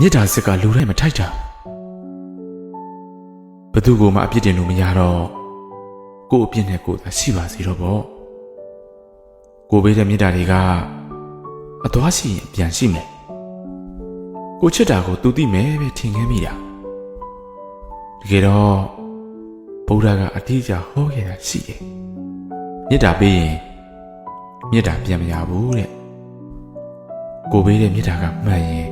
မြစ်တာစစ်ကလူတိုင်းမထိုက်တာဘသူကိုမှအပြစ်တင်လို့မရတော့ကို့အပြစ်နဲ့ကိုယ်သာရှိပါစေတော့ပေါ့ကိုပေးတဲ့မြစ်တာတွေကအသွားရှိရင်ပြန်ရှိမယ်ကိုချစ်တာကိုသူသိမယ်ပဲထင်ခဲ့မိတာတကယ်တော့ဗုဒ္ဓကအတိအကျဟောခဲ့တာရှိတယ်မြစ်တာပေးရင်မြစ်တာပြန်မရဘူးတဲ့ကိုပေးတဲ့မြစ်တာကမှန်ရင်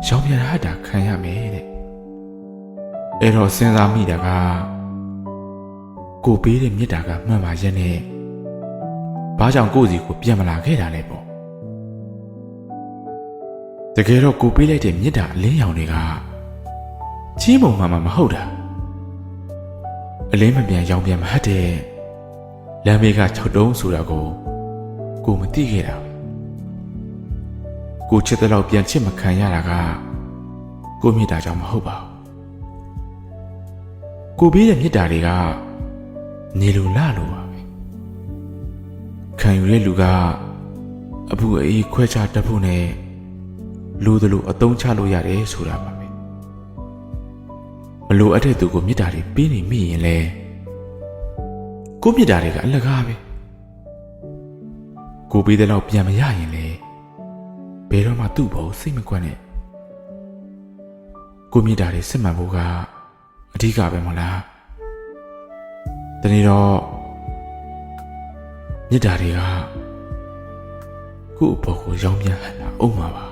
ရောင်ပြန်ရတာခံရမယ်တဲ့အဲ့တော့စဉ်းစားမိတာကကိုပေးတဲ့မြစ်တာကမှန်ပါရဲ့နဲ့ဘာကြောင့်ကိုစီကိုပြန်မလာခဲ့တာလဲပေါ့တကယ်တော့ကိုပေးလိုက်တဲ့မြစ်တာအလင်းရောင်တွေကကြီးမုံမှမဟုတ်တာအလင်းမပြန်ရောင်ပြန်မဟတ်တဲ့လမ်းဘေးက6တုံးဆိုတာကိုမသိခဲ့တာကိုချစ်တဲ့လောက်ပြန်ချစ်မခံရတာကကိုမြစ်တာကြောင့်မဟုတ်ပါဘူးကိုပေးတဲ့မြစ်တာတွေကနေလိုလာလိုပါပဲခံယူတဲ့လူကအပူအေးခွဲခြားတတ်ဖို့နဲ့လိုသလိုအသုံးချလို့ရတယ်ဆိုတာပါပဲမလိုအပ်တဲ့သူကိုမြစ်တာတွေပေးနေမိရင်လေကိုမြစ်တာတွေကအလကားပဲကိုပေးတဲ့လောက်ပြန်မရရင်လေဘယ်တော့မှသူ့ဘောစိတ်မကွက်နဲ့ကိုမြစ်တာတွေစစ်မှန်ဖို့ကအဓိကပဲမဟုတ်လားတနေ့တော့မြစ်တာတွေကကို့အပေါ်ကိုရောင်းပြန်ဟန်တာအုံးမှာပါ